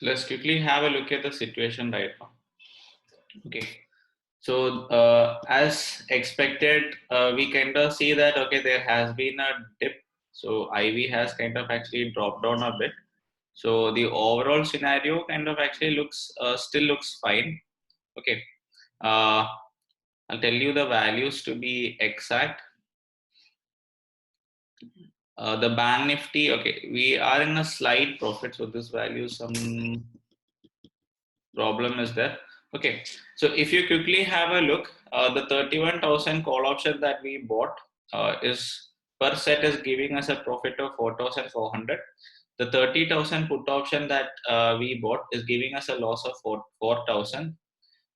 Let's quickly have a look at the situation right now. Okay. So as expected, we kind of see that okay, there has been a dip. So IV has kind of actually dropped down a bit. So the overall scenario kind of actually looks still looks fine. Okay. Uh, I'll tell you the values to be exact. The Bank Nifty, okay, we are in a slight profit, so this value some problem is there. Okay, so if you quickly have a look, the 31,000 call option that we bought is per set is giving us a profit of 4,400. The 30,000 put option that we bought is giving us a loss of 4,000,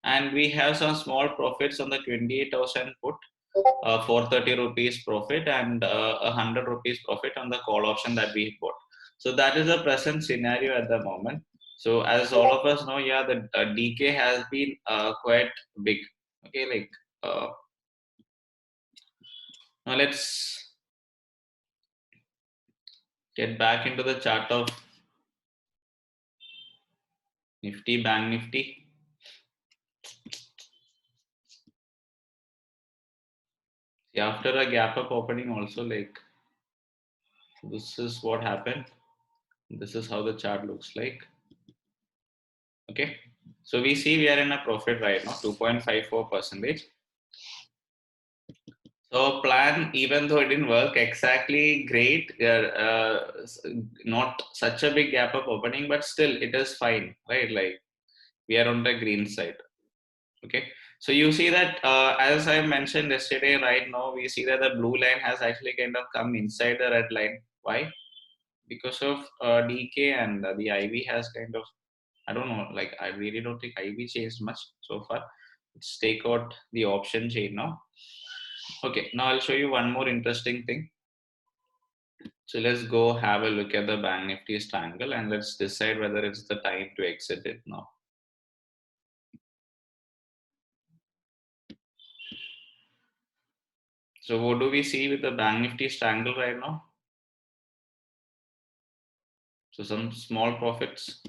and we have some small profits on the 28,000 put, 430 rupees profit and 100 rupees profit on the call option that we bought. So that is the present scenario at the moment. So as all of us know, yeah, the DK has been quite big. Okay, like now let's get back into the chart of Nifty, Bank Nifty. See, after a gap up opening, also like this is what happened. This is how the chart looks like. Okay, so we see we are in a profit right now, 2.54 percentage. So plan, even though it didn't work exactly great, not such a big gap up opening, but still it is fine, right? Like we are on the green side. Okay, so you see that as I mentioned yesterday, right now we see that the blue line has actually kind of come inside the red line. Why? Because of DK and the IV has kind of, I don't know, like I really don't think IV changed much so far. Let's take out the option chain now. Okay, now I'll show you one more interesting thing. So let's go have a look at the Bank Nifty triangle and let's decide whether it's the time to exit it now. So what do we see with the Bank Nifty triangle right now? So some small profits.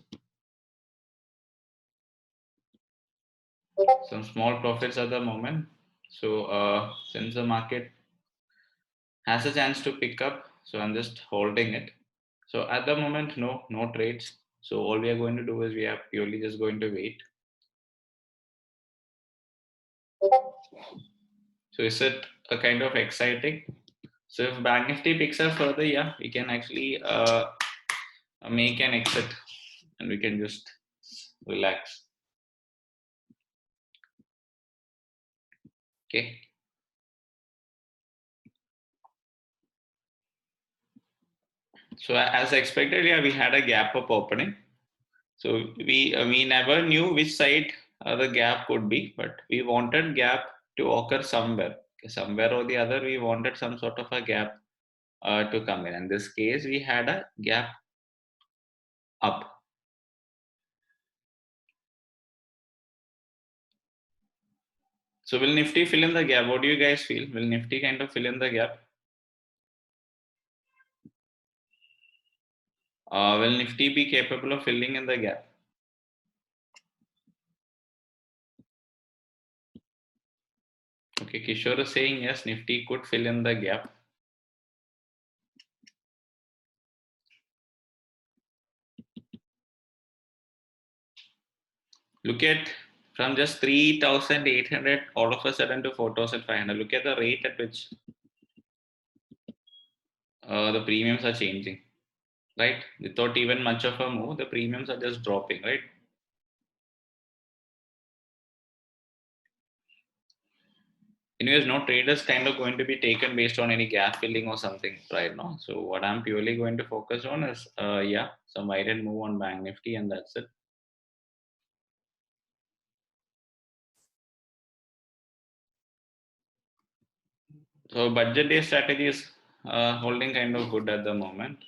Some small profits at the moment. So since the market has a chance to pick up, so I'm just holding it. So at the moment, no trades. So all we are going to do is we are purely just going to wait. So is it a kind of exciting? So if Bank Nifty picks up further, yeah, we can actually make an exit and we can just relax. Okay. So as expected, yeah, we had a gap up opening. So we never knew which side the gap could be, but we wanted gap to occur somewhere. Okay, somewhere or the other, we wanted some sort of a gap to come in. In this case, we had a gap up. So will Nifty fill in the gap? What do you guys feel? Will Nifty kind of fill in the gap? Will Nifty be capable of filling in the gap? Okay, Kishore is saying yes, Nifty could fill in the gap. Look at from just 3,800 all of a sudden to 4,500. Look at the rate at which the premiums are changing, right? Without even much of a move, the premiums are just dropping, right? Anyways, no trade is kind of going to be taken based on any gap filling or something right now. So what I'm purely going to focus on is, yeah, some wide and move on Bank Nifty, and that's it. So budget day strategy is holding kind of good at the moment.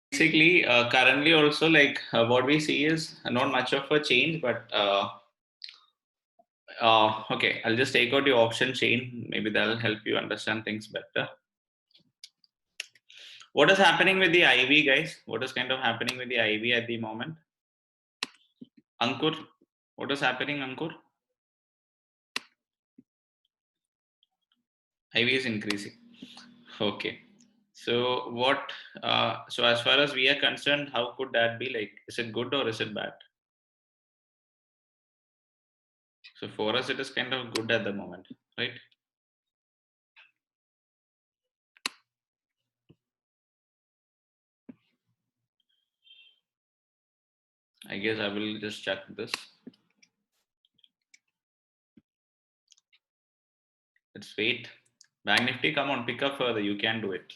Basically, currently also like what we see is not much of a change, but okay, I'll just take out the option chain. Maybe that'll help you understand things better. What is happening with the IV, guys? What is kind of happening with the IV at the moment? Ankur, what is happening, Ankur? IV is increasing. Okay. So what? So as far as we are concerned, how could that be? Like, is it good or is it bad? So for us, it is kind of good at the moment, right? I guess I will just check this. Let's wait. Bank Nifty, come on, pick up further. You can do it.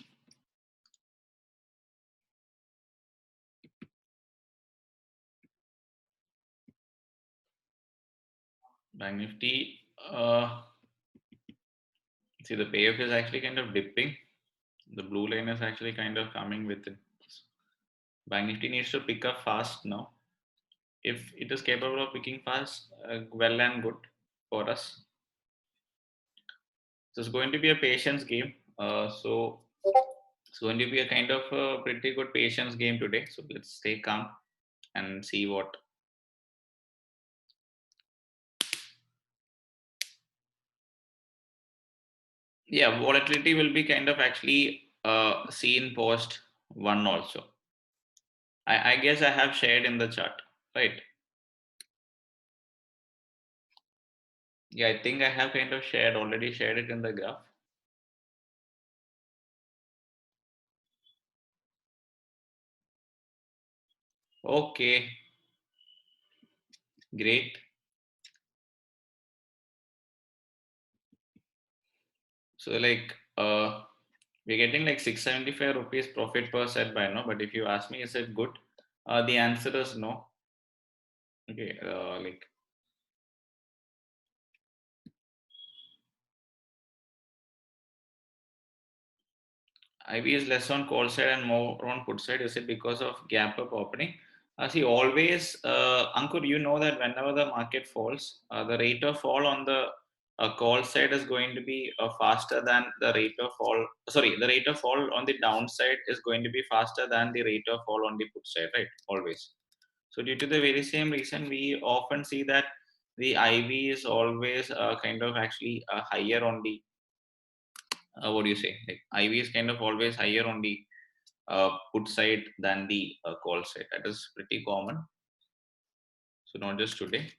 Bank Nifty, see the payoff is actually kind of dipping. The blue line is actually kind of coming with it. Bank Nifty needs to pick up fast now. If it is capable of picking fast, well and good for us. So it's going to be a patience game. So it's going to be a kind of a pretty good patience game today. So let's stay calm and see what. Yeah, volatility will be kind of actually seen post one also. I guess I have shared in the chart, right? Yeah, I think I have kind of already shared it in the graph. Okay, great. So like we're getting like 675 rupees profit per set by now. But if you ask me, is it good? The answer is no. Okay, like IV is less on call side and more on put side. Is it because of gap up opening? See, always, Ankur, you know that whenever the market falls, the rate of fall on the call side is going to be faster than the rate of fall. Sorry, the rate of fall on the downside is going to be faster than the rate of fall on the put side, right? Always. So, due to the very same reason, we often see that the IV is always kind of actually higher on the what do you say? Like IV is kind of always higher on the put side than the call side. That is pretty common. So not just today.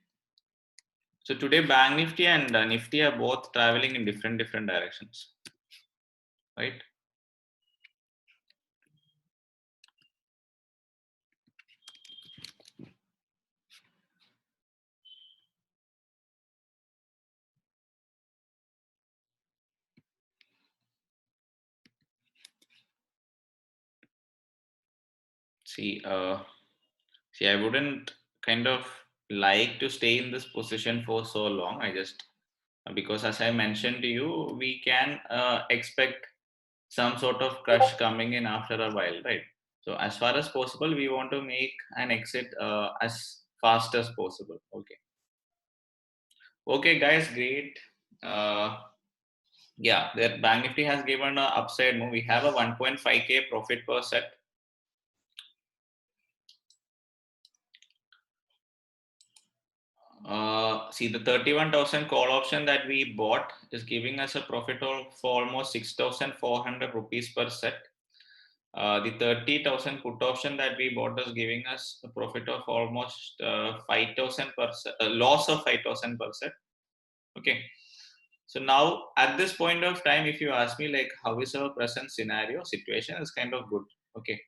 So today, Bank Nifty and Nifty are both traveling in different directions, right? See, I wouldn't kind of like to stay in this position for so long. I just because as I mentioned to you, we can expect some sort of crush coming in after a while, right? So as far as possible, we want to make an exit as fast as possible. Okay. Okay, guys, great. Uh, yeah, the Bank Nifty has given a upside move. We have a 1.5k profit per set. See, the 31,000 call option that we bought is giving us a profit of for almost 6,400 rupees per set. The 30,000 put option that we bought is giving us a profit of almost 5,000 per set, a loss of 5,000 per set. Okay. So now at this point of time, if you ask me like how is our present scenario situation is kind of good. Okay.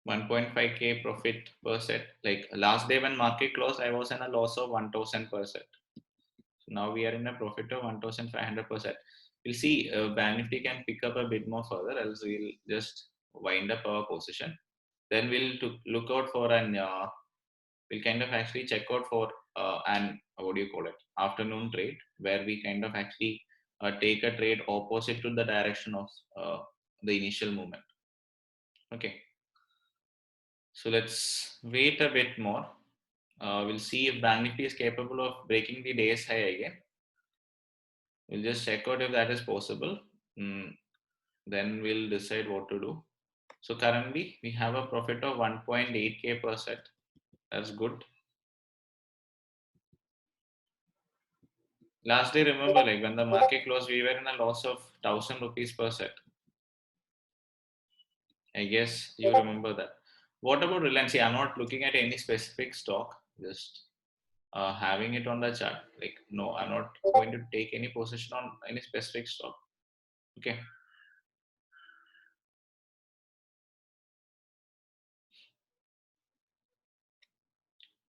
1.5k profit per set. Like last day when market closed, I was in a loss of 1,000 per set. So now we are in a profit of 1,500 per set. We'll see Bank Nifty can pick up a bit more further, else we'll just wind up our position. Then we'll look out for an we'll kind of actually check out for an what do you call it, afternoon trade, where we kind of actually take a trade opposite to the direction of the initial movement. Okay, so let's wait a bit more. We'll see if Bank Nifty is capable of breaking the day's high again. We'll just check out if that is possible. Then we'll decide what to do. So currently we have a profit of 1.8k per set. That's good. Last day, remember, like when the market closed, we were in a loss of 1,000 rupees per set. I guess you remember that. What about Reliance? See, I'm not looking at any specific stock, just having it on the chart. Like, no, I'm not going to take any position on any specific stock. Okay.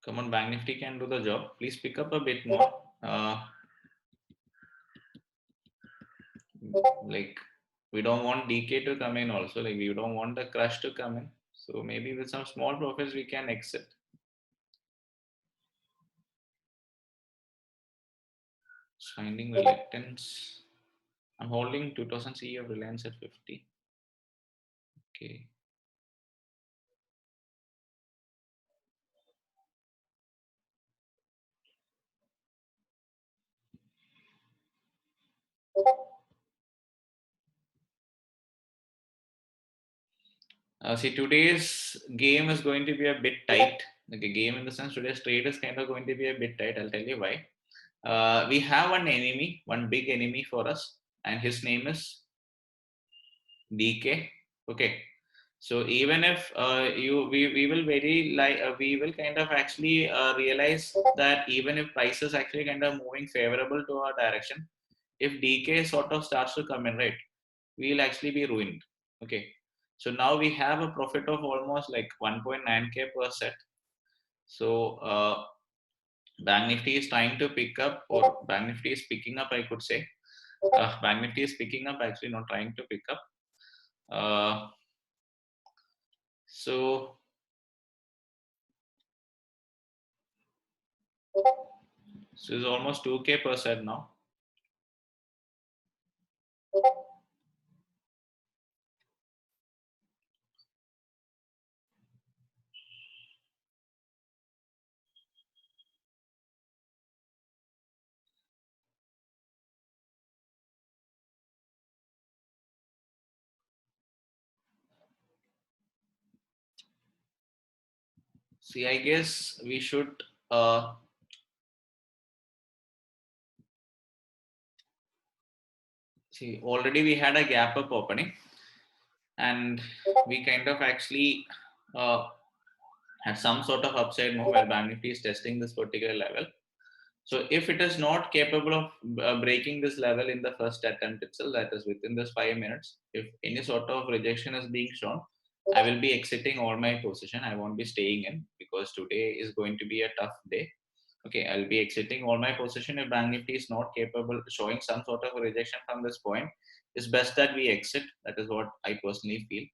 Come on, Bank Nifty can do the job. Please pick up a bit more. Like, we don't want DK to come in also. Like, we don't want the crush to come in. So maybe with some small profits, we can exit. Finding reluctance. I'm holding 2000 CE of Reliance at 50. Okay. See, today's game is going to be a bit tight. Like a game in the sense, today's trade is kind of going to be a bit tight. I'll tell you why. We have one enemy, one big enemy for us, and his name is DK. Okay. So even if we will very like we will kind of actually realize that even if prices actually kind of moving favorable to our direction, if DK sort of starts to come in, right, we'll actually be ruined. Okay. So now we have a profit of almost like 1.9k per set. So Bank Nifty is trying to pick up, or Bank Nifty is picking up, I could say. Bank Nifty is picking up, actually not trying to pick up. So it's almost 2k per set now. See, I guess we should see, already we had a gap up opening, and we kind of actually had some sort of upside move where Bank Nifty is testing this particular level. So if it is not capable of breaking this level in the first attempt itself, that is within this 5 minutes, if any sort of rejection is being shown, I will be exiting all my position. I won't be staying in because today is going to be a tough day. Okay, I'll be exiting all my position if Bank Nifty is not capable showing some sort of a rejection from this point. It's best that we exit. That is what I personally feel.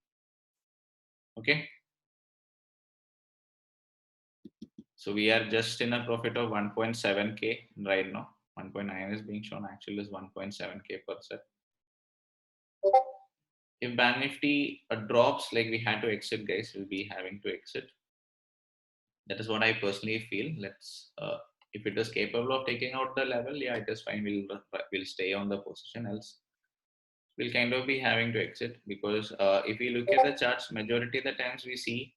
Okay. So we are just in a profit of 1.7k right now. 1.9 is being shown, actually is 1.7k per set. If Bank Nifty drops, like we had to exit, guys, we'll be having to exit. That is what I personally feel. Let's if it is capable of taking out the level, yeah, it is fine. We'll stay on the position. Else, we'll kind of be having to exit because if we look at the charts, majority of the times we see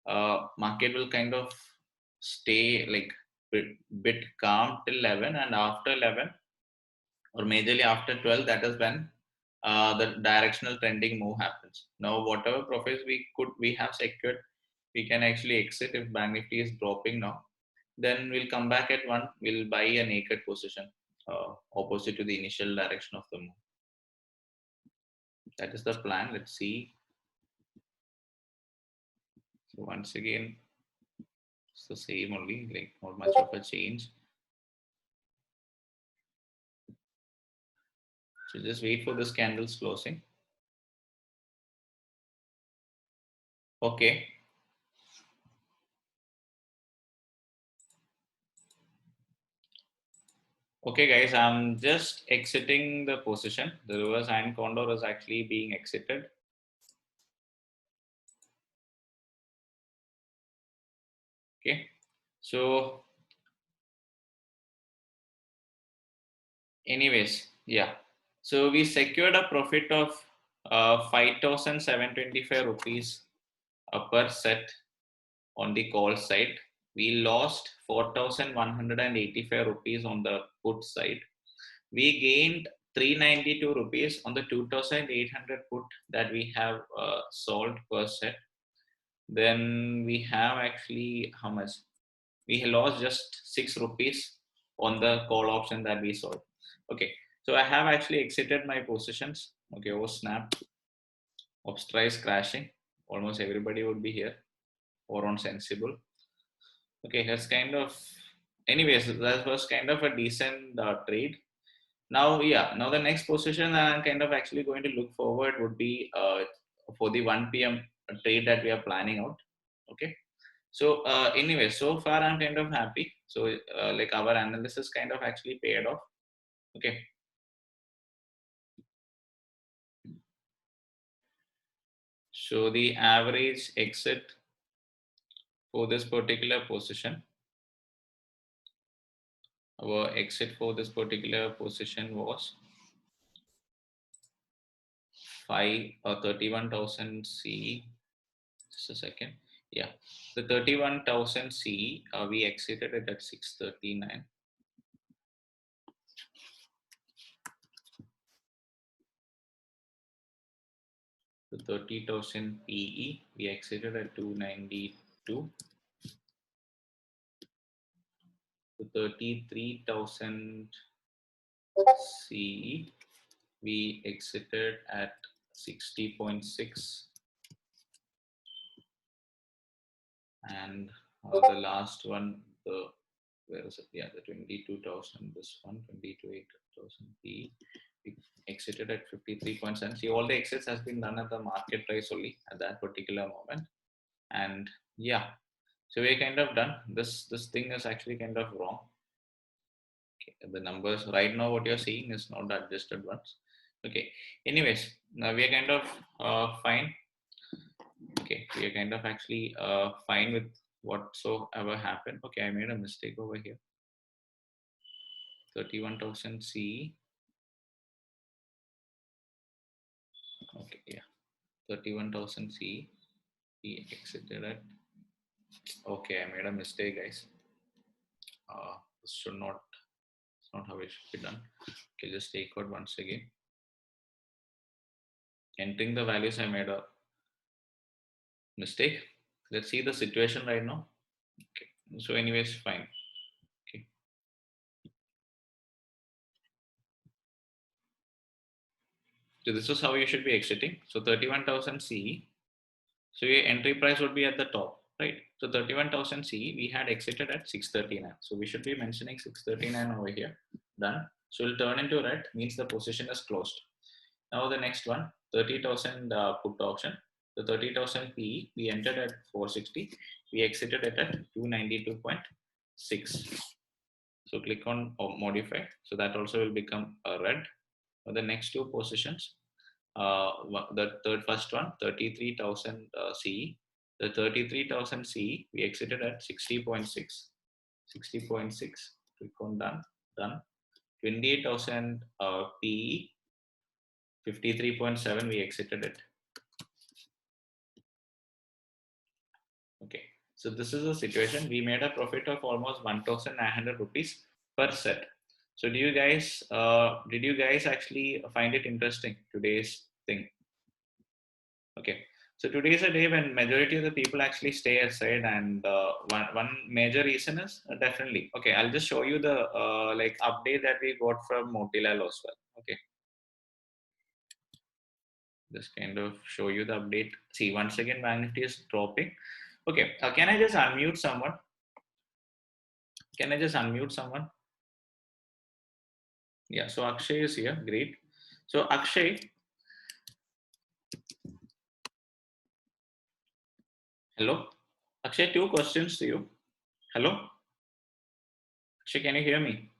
market will kind of stay like bit calm till 11, and after 11 or majorly after 12, that is when the directional trending move happens. Now whatever profits we have secured, we can actually exit if Bank Nifty is dropping now. Then we'll come back at one, we'll buy a naked position opposite to the initial direction of the move. That is the plan. Let's see. So once again, it's the same only, like not much of a change. So just wait for this candle's closing. Okay. Okay, guys, I'm just exiting the position. The reverse iron condor is actually being exited. Okay, so anyways, yeah. So we secured a profit of 5,725 rupees per set on the call side. We lost 4,185 rupees on the put side. We gained 392 rupees on the 2,800 put that we have sold per set. Then we have actually how much? We lost just 6 rupees on the call option that we sold. Okay, so I have actually exited my positions. Okay, oh snap, Obstra is crashing. Almost everybody would be here or on Sensible. Okay, that's kind of, anyways, that was kind of a decent trade. Now, yeah, now the next position I'm kind of actually going to look forward would be for the 1 p.m. trade that we are planning out. Okay. So anyway, so far I'm kind of happy. So like our analysis kind of actually paid off. Okay. So the average exit for this particular position, our exit for this particular position was 31,000 C. Just a second. Yeah, the 31,000 C, we exited it at 639. The 30,000 PE, we exited at 292. The 33,000 CE, we exited at 60.6. And the last one, the where is it? Yeah, the 22,000. This one, 22,800 PE. We exited at 53.7. See, all the exits has been done at the market price only at that particular moment. And yeah, so we're kind of done. This thing is actually kind of wrong. Okay, the numbers right now, what you're seeing is not the adjusted ones. Okay. Anyways, now we are kind of fine. Okay, we are kind of actually fine with whatsoever happened. Okay, I made a mistake over here. 31,000 C. Okay, yeah, 31,000 C. We exited at. Okay, I made a mistake, guys. This should not. It's not how it should be done. Okay, just take out once again. Entering the values, I made a mistake. Let's see the situation right now. Okay, so anyways, fine. Okay, so this is how you should be exiting. So 31,000 CE. So your entry price would be at the top, right? So 31,000 CE, we had exited at 639. So we should be mentioning 639 over here. Done. So it'll turn into red, means the position is closed. Now the next one, 30,000 put option. The 30,000 PE, we entered at 460. We exited it at 292.6. So click on modify. So that also will become a red. For the next two positions, the first one, 33,000 CE. The 33,000 CE, we exited at 60.6. 60.6. Click on done. Done. 28,000 PE. 53.7, we exited it. Okay, so this is the situation. We made a profit of almost 1,900 rupees per set. So did you guys actually find it interesting, today's thing? Okay, so today is a day when majority of the people actually stay aside, and one major reason is definitely, okay, I'll just show you the like update that we got from Motilal Oswal. Okay, just kind of show you the update. See, once again, Bank Nifty is dropping. Okay, can I just unmute someone? Can I just unmute someone? Yeah, so Akshay is here. Great. So Akshay, Hello? Akshay, two questions to you. Hello? Akshay, can you hear me?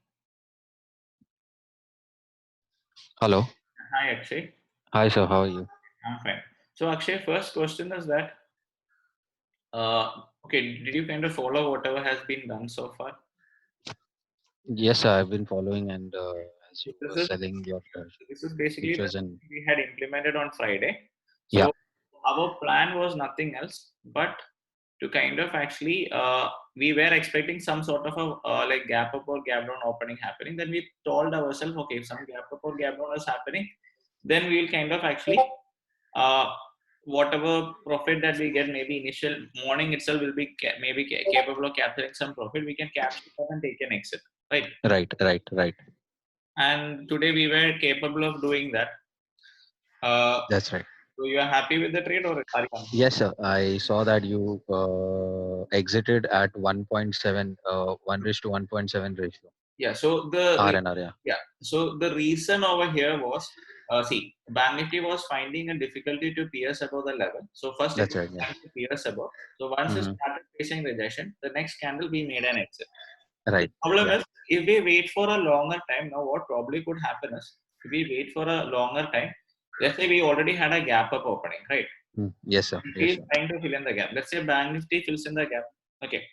Hello. Hi, Akshay. Hi, sir. How are you? I'm fine. So, Akshay, first question is that, okay, did you kind of follow whatever has been done so far? Yes, sir. I've been following, and as you This were is selling your this is basically the features, and we had implemented on Friday. yeah, So our plan was nothing else but to kind of actually we were expecting some sort of a like gap up or gap down opening happening. Then we told ourselves, okay, if some gap up or gap down is happening, then we'll kind of actually uh, whatever profit that we get, maybe initial morning itself will be capable of capturing some profit. We can capture that and take an exit, right? right. And today we were capable of doing that. Uh, That's right. so you are happy with the trade or are you unhappy? Yes, sir. I saw that you exited at 1.7, 1:1.7 ratio. Yeah. So RNR, yeah. yeah. So the reason over here was, see, Bank Nifty was finding a difficulty to pierce above the level. So first it That's was right. Yeah. trying to pierce above. So once it Mm-hmm. started facing rejection, the next candle we made an exit. The Right. problem Yeah. is if we wait for a longer time, now what probably could happen is if we wait for a longer time, let's say we already had a gap up opening, right? Yes, sir. We Yes, are sir. trying to fill in the gap. Let's say Bank Nifty fills in the gap. Okay.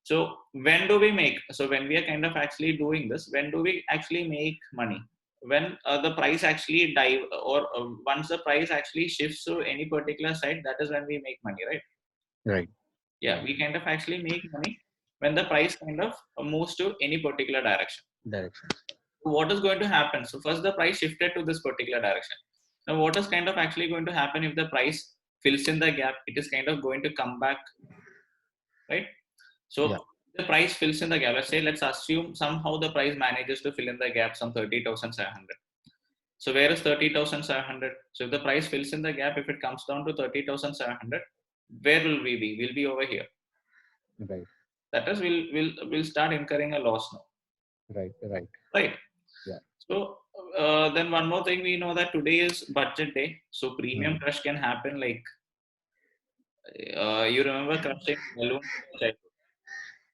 So when do we make? So when we are kind of actually doing this, when do we actually make money? When the price actually dive or once the price actually shifts to any particular side, that is when we make money, right? Right. Yeah, we kind of actually make money when the price kind of moves to any particular direction. Direction. So what is going to happen? So first the price shifted to this particular direction. Now what is kind of actually going to happen if the price fills in the gap? It is kind of going to come back, right? Yeah. So the price fills in the gap. Let's assume somehow the price manages to fill in the gap some 30,700. So where is 30,700? So if the price fills in the gap, if it comes down to 30,700, where will we be? We'll be over here. Right. That is, we'll start incurring a loss now, Right. right? Yeah. So then one more thing, we know that today is budget day, so premium Mm-hmm. crush can happen. Like you remember crushing balloons in your childhood?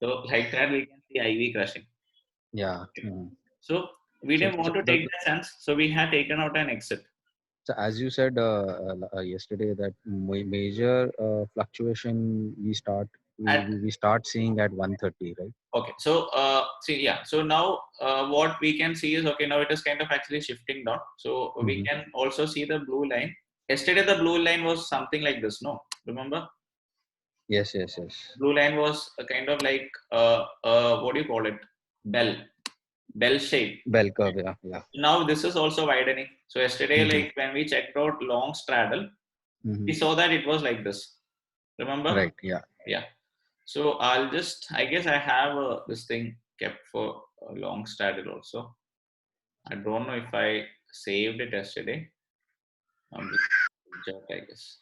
So like that, we can see IV crushing. Yeah. Mm-hmm. So we So, didn't so want to the, take that chance, so we had taken out an exit. So as you said yesterday, that major fluctuation At we start seeing at 130, right? okay, so see, yeah. So now what we can see is, okay, now it is kind of actually shifting down. So we Mm-hmm. can also see the blue line. Yesterday the blue line was something like this. No, remember? Yes. Blue line was a kind of like what do you call it? Bell, bell shape. Bell curve, yeah. Now this is also widening. So yesterday, Mm-hmm. like when we checked out long straddle, Mm-hmm. we saw that it was like this. Remember? Right, yeah. Yeah. So I'll just, I guess I have this thing kept for a long straddle also. I don't know if I saved it yesterday. Just I guess.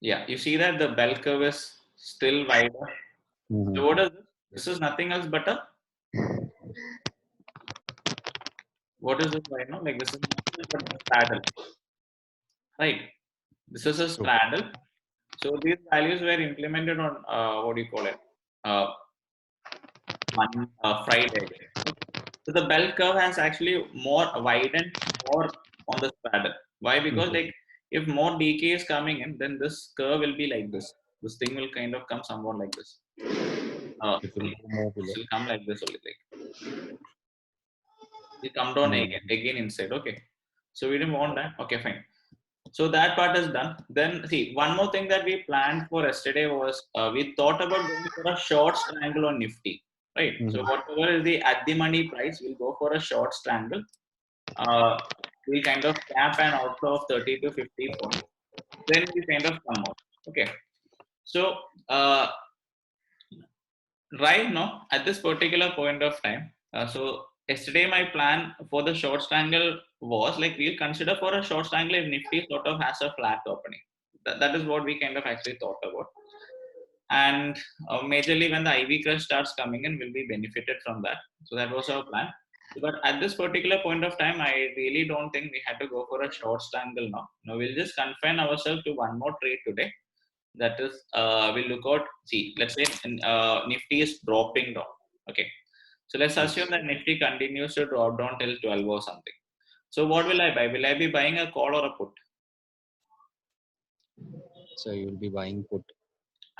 Yeah, you see that the bell curve is still wider. So Mm-hmm. what is this? This is nothing else but a, what is this right now? Like this is nothing else but a straddle, right? This is a True. straddle. So these values were implemented on what do you call it? Uh, one Friday. Okay. So the bell curve has actually more widened more on the straddle. Why? Because Mm-hmm. like if more decay is coming in, then this curve will be like this. This thing will kind of come somewhat like this. It will See, go more this below. will come like this only. Like it come down Mm-hmm. again inside. Okay. So we didn't want that. Okay, fine. So that part is done. Then see, one more thing that we planned for yesterday was we thought about going for a short strangle on Nifty, right? So Mm-hmm. whatever is the at the money price, we'll go for a short strangle. Uh, we kind of cap an outflow of 30 to 50 points. Then we kind of come out. Okay. So right now, at this particular point of time, so yesterday my plan for the short strangle was like we'll consider for a short strangle if Nifty sort of has a flat opening. That is what we kind of actually thought about. And majorly when the IV crush starts coming in, we'll be benefited from that. So that was our plan. But at this particular point of time, I really don't think we had to go for a short strangle now. No, we'll just confine ourselves to one more trade today. That is, we'll look out. See, let's say Nifty is dropping down. Okay, so let's assume Yes. that Nifty continues to drop down till 12 or something. So what will I buy? Will I be buying a call or a put? So you will be buying put.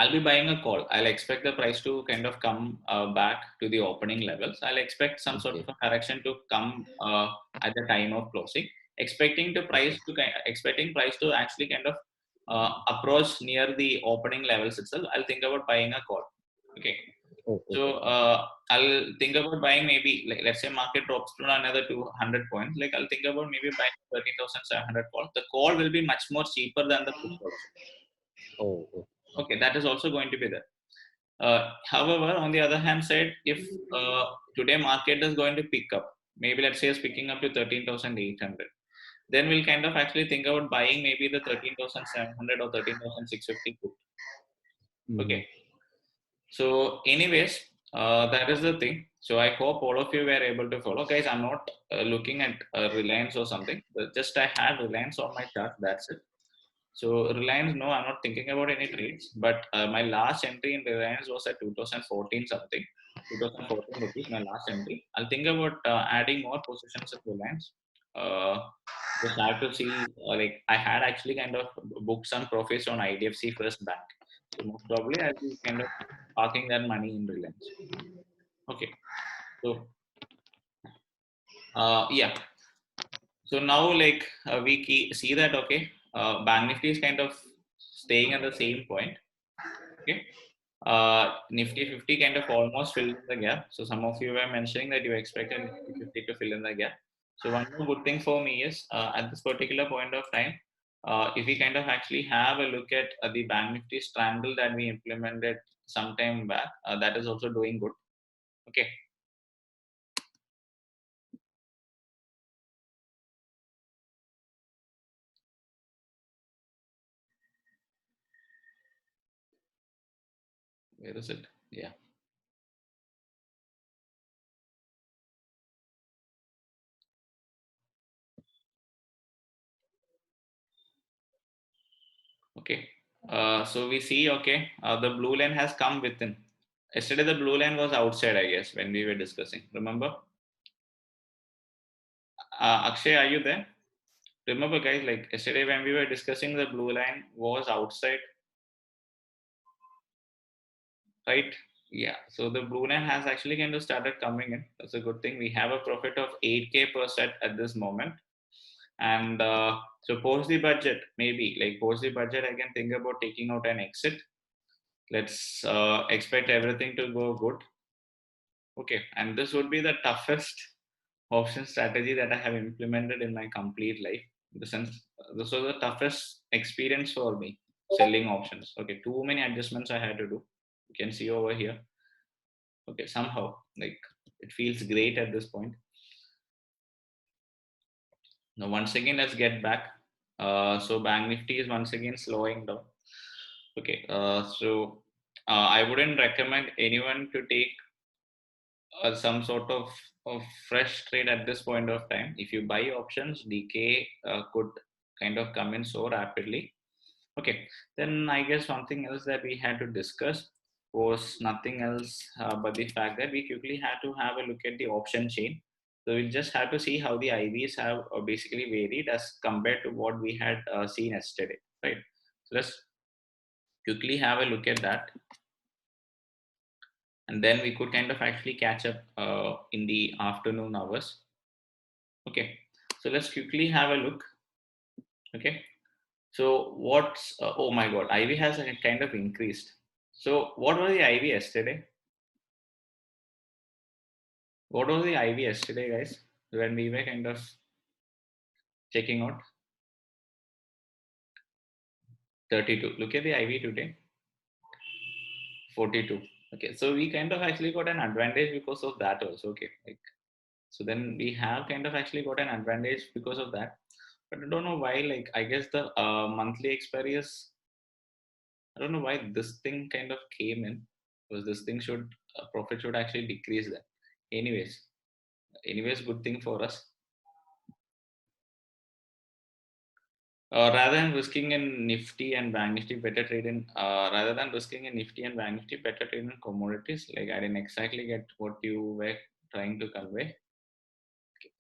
I'll be buying a call. I'll expect the price to kind of come back to the opening levels. I'll expect some sort of Okay. a correction to come at the time of closing. Okay. Expecting price to actually kind of approach near the opening levels itself. I'll think about buying a call. Okay. Oh, So okay. I'll think about buying maybe, like, let's say market drops to another 200 points. Like, I'll think about maybe buying 13,700 call. The call will be much more cheaper than the put also. Oh, oh. Okay, that is also going to be there. However, on the other hand side, if today market is going to pick up, maybe let's say it's picking up to 13,800, then we'll kind of actually think about buying maybe the 13,700 or 13,650 put. Okay. Mhm. So, anyways, that is the thing. So, I hope all of you were able to follow. Guys, I'm not looking at Reliance or something. Just I had Reliance on my chart. That's it. So Reliance, no, I'm not thinking about any trades. But my last entry in Reliance was at 2014 something, 2014 rupees. My last entry. I'll think about adding more positions in Reliance. Uh, just have to see. Like, I had actually kind of booked some profits on IDFC First Bank. So most probably I'll be kind of parking that money in Reliance. Okay. So yeah. So now, like, see that, okay, Bank Nifty is kind of staying at the same point. Okay. Nifty 50 kind of almost filled in the gap. So some of you were mentioning that you expected Nifty 50 to fill in the gap. So one more good thing for me is at this particular point of time, if we kind of actually have a look at the Bank Nifty strangle that we implemented some time back, that is also doing good. Okay. Where is it? Yeah. Okay. So we see, okay, the blue line has come within. Yesterday, the blue line was outside, I guess, when we were discussing. Remember? Akshay, are you there? Remember, guys, like yesterday when we were discussing, the blue line was outside, right? Yeah. So the blue line has actually kind of started coming in. That's a good thing. We have a profit of 8K per set at this moment. And so post the budget, maybe like post the budget, I can think about taking out an exit. Let's expect everything to go good. Okay. And this would be the toughest option strategy that I have implemented in my complete life. In the sense, this was the toughest experience for me selling options. Okay, too many adjustments I had to do. You can see over here. Okay, somehow like it feels great at this point. Now, once again, let's get back. So, Bank Nifty is once again slowing down. Okay, I wouldn't recommend anyone to take some sort of fresh trade at this point of time. If you buy options, DK could kind of come in so rapidly. Okay, then I guess something else that we had to discuss was nothing else but the fact that we quickly had to have a look at the option chain. So we just had to see how the IVs have basically varied as compared to what we had seen yesterday, right? So let's quickly have a look at that, and then we could kind of actually catch up in the afternoon hours. Okay, so let's quickly have a look. Okay, so what's oh my god, IV has kind of increased. So what was the IV yesterday? What was the IV yesterday, guys? When we were kind of checking out 32. Look at the IV today, 42. Okay, so we kind of actually got an advantage because of that also. Okay, like, so then we have kind of actually got an advantage because of that. But I don't know why. Like, I guess the monthly expiry is, I don't know why this thing kind of came in, because this thing should profit should actually decrease that. Anyways, anyways, good thing for us. Rather than risking in Nifty and Bank Nifty, better trade in. Rather than risking in Nifty and Bank Nifty, better trade in commodities. Like, I didn't exactly get what you were trying to convey.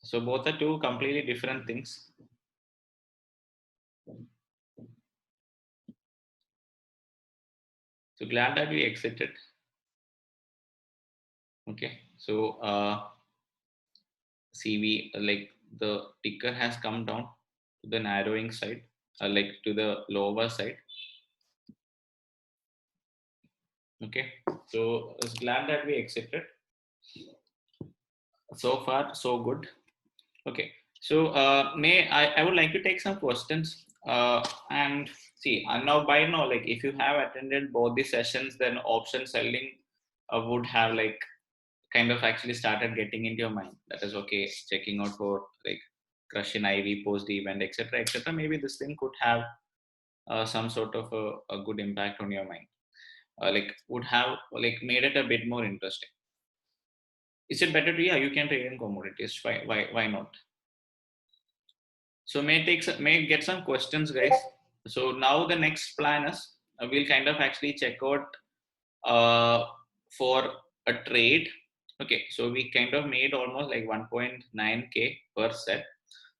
So both are two completely different things. So glad that we exited. Okay, so see, we like the ticker has come down to the narrowing side, like to the lower side. Okay, so I was glad that we exited. So far, so good. Okay, so I would like to take some questions and see. Now by now, like if you have attended both the sessions, then option selling would have like kind of actually started getting into your mind. That is okay. Checking out for like crush in IV post event, etc., etc. Maybe this thing could have some sort of a good impact on your mind. Like would have like made it a bit more interesting. Is it better to you can trade in commodities? Why not? So may get some questions, guys. So now the next plan is we'll kind of actually check out uh, for a trade. Okay, so we kind of made almost like 1.9k per set.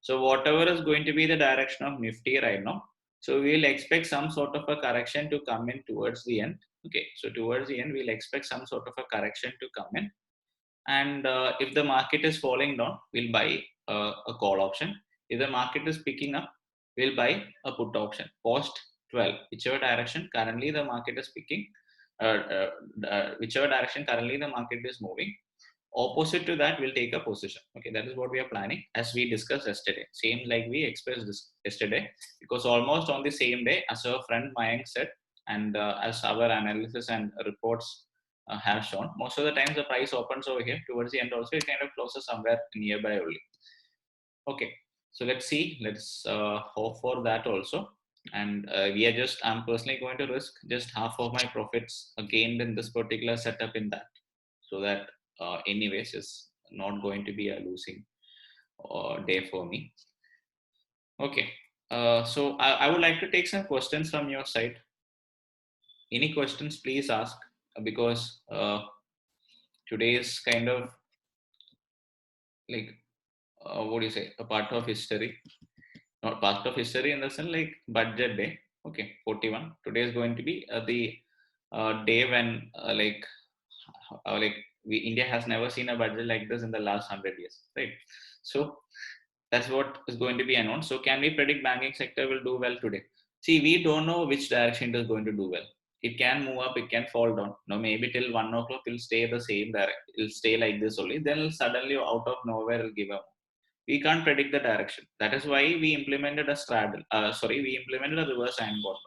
So whatever is going to be the direction of Nifty right now, so we'll expect some sort of a correction to come in towards the end. Okay, so towards the end, we'll expect some sort of a correction to come in. And if the market is falling down, we'll buy a call option. If the market is picking up, we'll buy a put option post 12, whichever direction currently the market is picking, whichever direction currently the market is moving. Opposite to that, we'll take a position. Okay, that is what we are planning, as we discussed yesterday. Same like we expressed this yesterday, because almost on the same day, as our friend Mayank said, and as our analysis and reports have shown, most of the times the price opens over here towards the end. Also, it kind of closes somewhere nearby only. Okay, so let's see. Let's hope for that also. And we are just. I'm personally going to risk just half of my profits gained in this particular setup in that, so that anyways is not going to be a losing day for me. Okay, so I would like to take some questions from your side. Any questions, please ask, because today is kind of like what do you say, a part of history. Not part of history in the sense like budget day. Okay, 41 today is going to be the day when like India has never seen a budget like this in the last 100 years, right? So that's what is going to be announced. So can we predict banking sector will do well today? See, we don't know which direction it is going to do well. It can move up, it can fall down. No, maybe till 1 o'clock it'll stay the same direction, it'll stay like this only, then suddenly out of nowhere it'll give up. We can't predict the direction. That is why we implemented a straddle. We implemented a reverse iron bottom.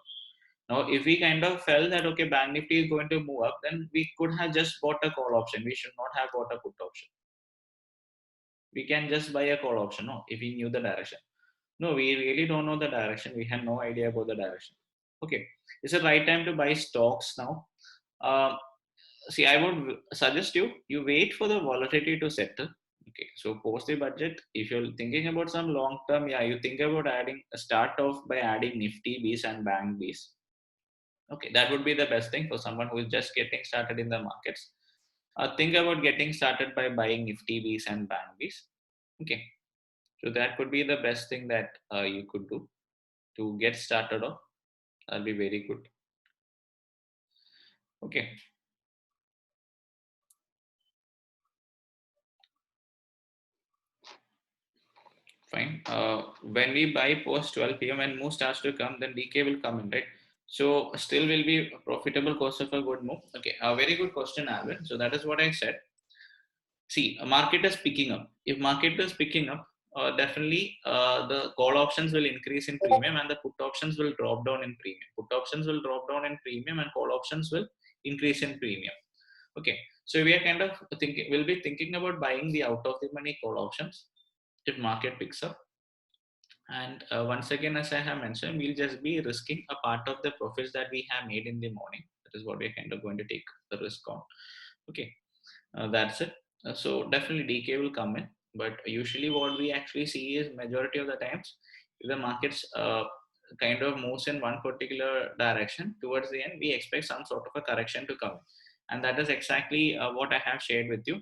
Now, if we kind of felt that okay, Bank Nifty is going to move up, then we could have just bought a call option. We should not have bought a put option. We can just buy a call option, no, if we knew the direction. No, we really don't know the direction. We had no idea about the direction. Okay, it's the right time to buy stocks now. Uh, See, I would suggest you wait for the volatility to settle. Okay, so post the budget, if you're thinking about some long term, yeah, you think about adding start off by adding Nifty Bs and Bank Bs. Okay, that would be the best thing for someone who is just getting started in the markets. Think about getting started by buying Nifty Bs and Bank Bs. Okay, so that could be the best thing that you could do to get started off. That'll be very good. Okay. Fine. When we buy post 12 p.m. and move starts to come, then DK will come in, right? So still will be a profitable cost of a good move. Okay, a very good question, Alvin. So that is what I said. See, a market is picking up. If market is picking up, definitely the call options will increase in premium and the put options will drop down in premium. Put options will drop down in premium and call options will increase in premium. Okay, so we are kind of thinking, we'll be thinking about buying the out of the money call options if market picks up. And once again, as I have mentioned, we'll just be risking a part of the profits that we have made in the morning. That is what we're kind of going to take the risk on. Okay, that's it. So definitely DK will come in. But usually what we actually see is majority of the times, if the markets kind of moves in one particular direction, towards the end, we expect some sort of a correction to come. And that is exactly what I have shared with you.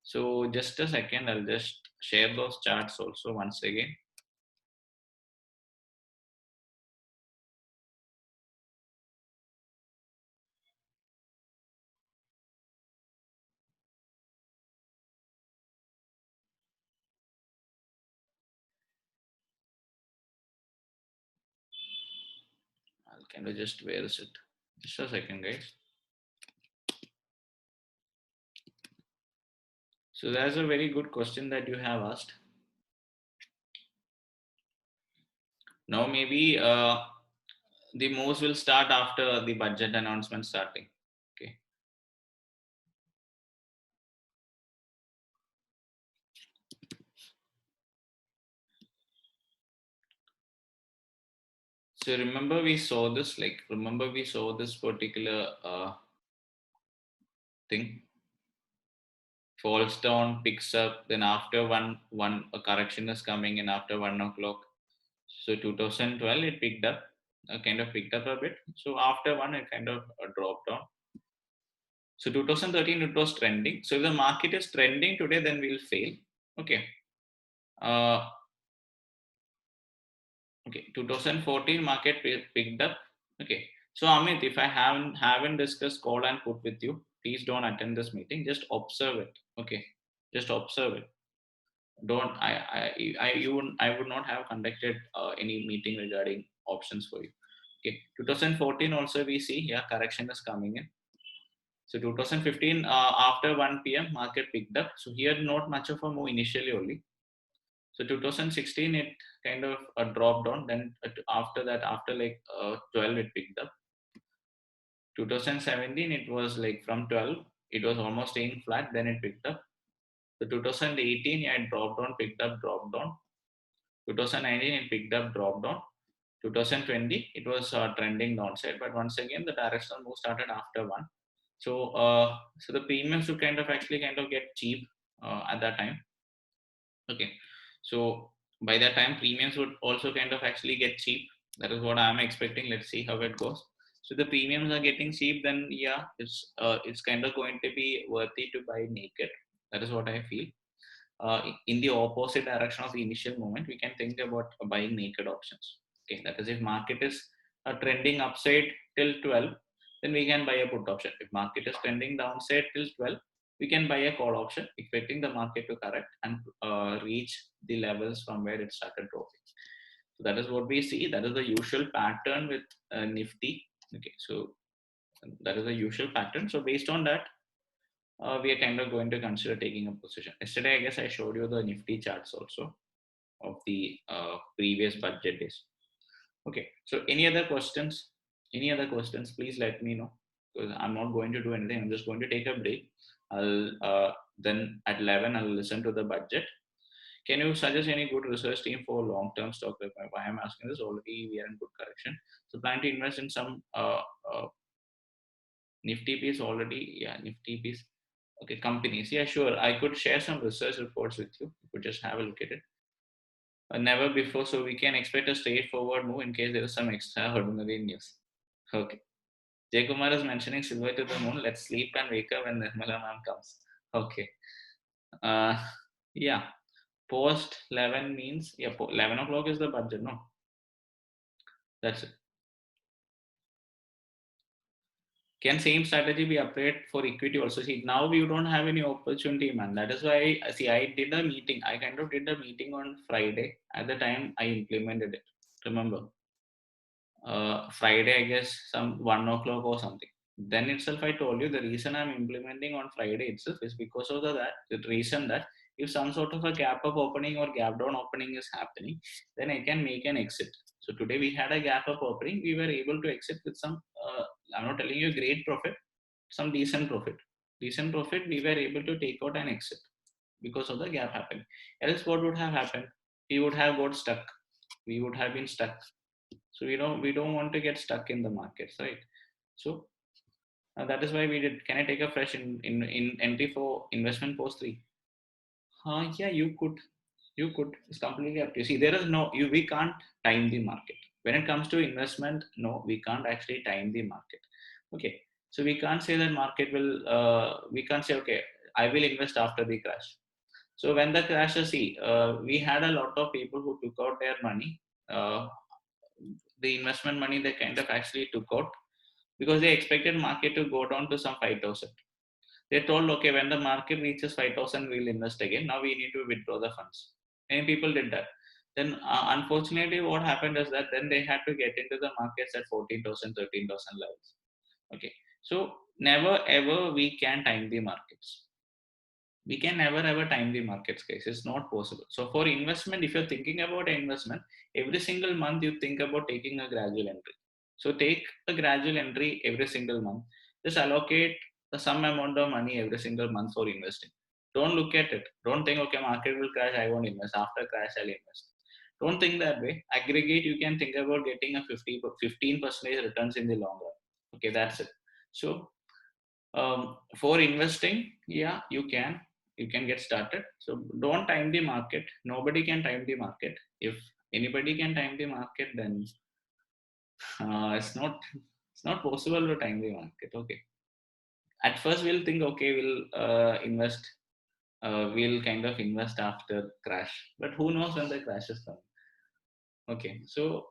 So just a second, I'll just share those charts also once again. I'll kind of just, where is it? Just a second, guys. So that's a very good question that you have asked. Now maybe the moves will start after the budget announcement starting. Okay. So remember we saw this, particular thing. Falls down, picks up, then after one a correction is coming in after 1 o'clock. So 2012 it picked up, kind of picked up a bit. So after one it kind of dropped down. So 2013 it was trending. So if the market is trending today, then we'll fail. Okay. Uh, okay. 2014 market picked up. Okay. So Amit, if I haven't discussed call and put with you, please don't attend this meeting. Just observe it. Okay. Just observe it. Don't I would not have conducted any meeting regarding options for you. Okay. 2014 also we see here correction is coming in. So 2015 after 1 p.m. market picked up. So here not much of a move initially only. So 2016 it kind of dropped down. Then after that, after like 12 it picked up. 2017 it was like from 12 it was almost staying flat. Then it picked up. So 2018 yeah, it dropped down, picked up, dropped down. 2019 it picked up, dropped down. 2020 it was trending downside, but once again the directional move started after one. So the premiums would kind of actually kind of get cheap at that time. Okay, so by that time premiums would also kind of actually get cheap. That is what I'm expecting. Let's see how it goes. So the premiums are getting cheap, then yeah, it's kind of going to be worthy to buy naked. That is what I feel. In the opposite direction of the initial movement, we can think about buying naked options. Okay, that is if market is trending upside till 12, then we can buy a put option. If market is trending downside till 12, we can buy a call option, expecting the market to correct and reach the levels from where it started dropping. So that is what we see. That is the usual pattern with Nifty. Okay, so that is the usual pattern. So based on that, we are kind of going to consider taking a position. Yesterday, I guess I showed you the Nifty charts also of the previous budget days. Okay, so any other questions? Any other questions? Please let me know, because I'm not going to do anything. I'm just going to take a break. I'll then at 11 I'll listen to the budget. Can you suggest any good research team for long-term stock? Why I'm asking this, already we are in good correction. So plan to invest in some Nifty piece already. Yeah, Nifty piece. Okay, companies. Yeah, sure. I could share some research reports with you. You could just have a look at it. Never before, so we can expect a straightforward move in case there is some extraordinary news. Okay. Jay Kumar is mentioning silver to the moon. Let's sleep and wake up when Nirmala ma'am comes. Okay. Uh, yeah. Post 11 means, yeah, 11 o'clock is the budget, no? That's it. Can same strategy be applied for equity also? See, now we don't have any opportunity, man. That is why, see, I did a meeting. I kind of did a meeting on Friday. At the time, I implemented it. Remember? Friday, I guess, some 1 o'clock or something. Then itself, I told you the reason I'm implementing on Friday itself is because of the reason that if some sort of a gap up opening or gap down opening is happening, then I can make an exit. So today we had a gap up opening. We were able to exit with some, I'm not telling you great profit, some decent profit. Decent profit, we were able to take out and exit because of the gap happening. Else, what would have happened? We would have got stuck. We would have been stuck. So we don't want to get stuck in the markets, right? So that is why we did. Can I take a fresh in entry for investment post 3? Yeah, you could. You could. It's completely up to you. See, there is no you. We can't time the market when it comes to investment. No, we can't actually time the market. Okay, so we can't say that market will. We can't say okay, I will invest after the crash. So when the crash, see, we had a lot of people who took out their money. The investment money they kind of actually took out because they expected market to go down to some 5,000. They told, okay, when the market reaches 5,000, we'll invest again. Now we need to withdraw the funds. Many people did that. Then, unfortunately, what happened is that then they had to get into the markets at 14,000, 13,000 levels. Okay. So, never ever we can time the markets. We can never ever time the markets, guys. It's not possible. So, for investment, if you're thinking about investment, every single month you think about taking a gradual entry. So, take a gradual entry every single month. Just allocate some amount of money every single month for investing. Don't look at it. Don't think, okay, market will crash, I won't invest. After crash, I'll invest. Don't think that way. Aggregate, you can think about getting a 15% returns in the long run. Okay, that's it. So, for investing, yeah, you can get started. So don't time the market. Nobody can time the market. If anybody can time the market, then it's not possible to time the market. Okay, at first we'll think, okay, we'll invest, we'll kind of invest after crash, but who knows when the crash is coming. Okay, so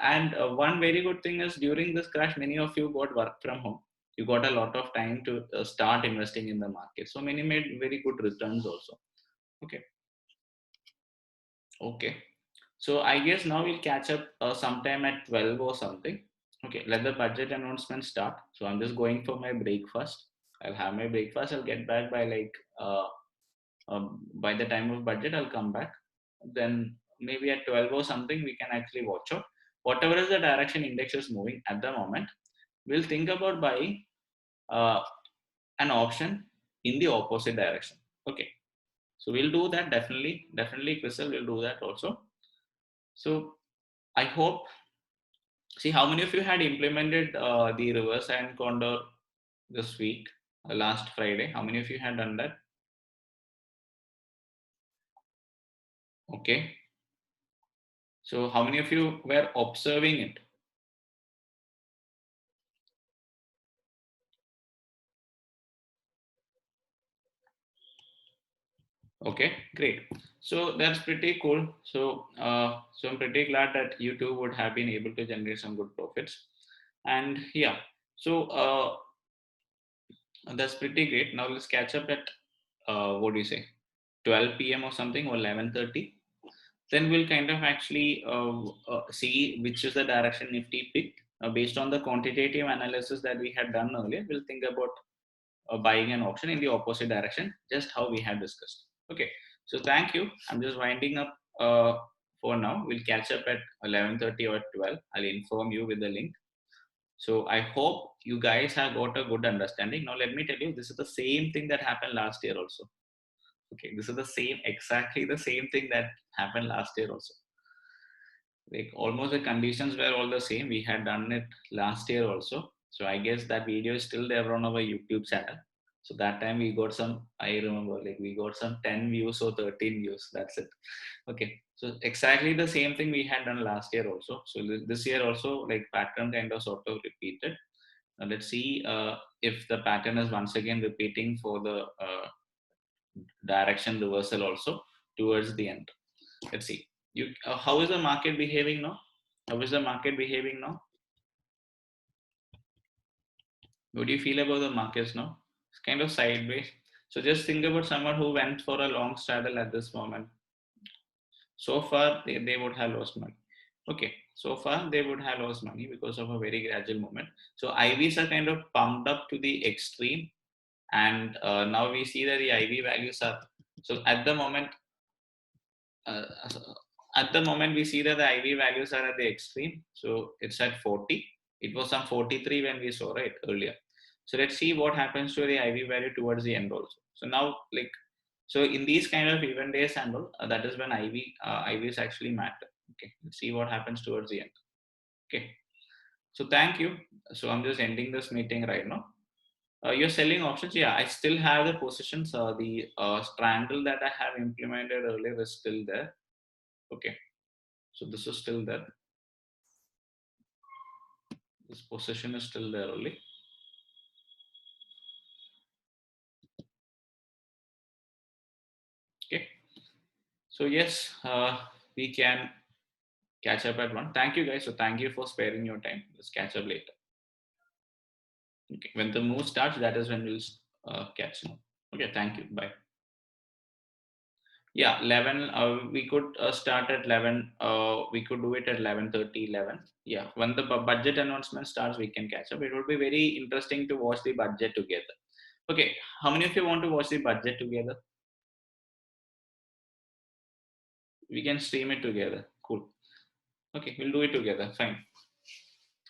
and one very good thing is during this crash, many of you got work from home. You got a lot of time to start investing in the market. So many made very good returns also. Okay, okay. So I guess now we'll catch up sometime at 12 or something. Okay, let the budget announcement start. So I'm just going for my breakfast. I'll have my breakfast. I'll get back by like by the time of budget. I'll come back. Then maybe at 12 or something we can actually watch out. Whatever is the direction index is moving at the moment, we'll think about buying uh, an option in the opposite direction. Okay, so we'll do that definitely. Crystal will do that also. So I hope. See, how many of you had implemented the reverse and condor this week, last Friday? How many of you had done that? Okay. So how many of you were observing it? Okay, great. So that's pretty cool. So I'm pretty glad that you two would have been able to generate some good profits. And yeah, so that's pretty great. Now let's catch up at what do you say, 12 p.m. or something, or 11:30. Then we'll kind of actually see which is the direction Nifty picked. Based on the quantitative analysis that we had done earlier, we'll think about buying an option in the opposite direction, just how we had discussed. Okay, so thank you. I'm just winding up for now. We'll catch up at 11:30 or 12. I'll inform you with the link. So I hope you guys have got a good understanding. Now let me tell you, this is the same thing that happened last year also. Okay, this is the same, exactly the same thing that happened last year also. Like almost the conditions were all the same. We had done it last year also. So I guess that video is still there on our YouTube channel. So that time we got some, I remember, like we got some 10 views or 13 views. That's it. Okay. So exactly the same thing we had done last year also. So this year also, like pattern kind of sort of repeated. Now let's see if the pattern is once again repeating for the direction reversal also towards the end. Let's see. How is the market behaving now? How is the market behaving now? What do you feel about the markets now? It's kind of sideways. So just think about someone who went for a long straddle at this moment. So far, they would have lost money. Okay, so far they would have lost money because of a very gradual movement. So IVs are kind of pumped up to the extreme, and now we see that the IV values are. So uh, at the moment we see that the IV values are at the extreme. So it's at 40. It was some 43 when we saw it earlier. So let's see what happens to the IV value towards the end also. So now, like, so in these kind of event days and all, that is when IVs actually matter. Okay, let's see what happens towards the end. Okay, so thank you. So I'm just ending this meeting right now. You're selling options. Yeah, I still have the positions. The triangle that I have implemented earlier is still there. Okay, so this is still there. This position is still there only. Okay, so yes, we can catch up at one. Thank you guys. So thank you for sparing your time. Let's catch up later. Okay, when the move starts, that is when we'll catch up. Okay, thank you. Bye. Yeah, 11. We could start at 11. We could do it at 11:30, 11. Yeah, when the budget announcement starts, we can catch up. It would be very interesting to watch the budget together. Okay, how many of you want to watch the budget together? We can stream it together. Cool. Okay, we'll do it together. Fine.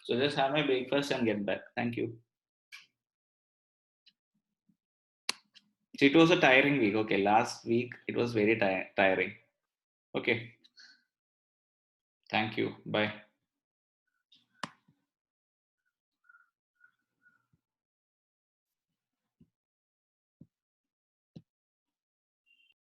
So just have my breakfast and get back. Thank you. So it was a tiring week. Okay, last week it was very tiring. Okay. Thank you. Bye.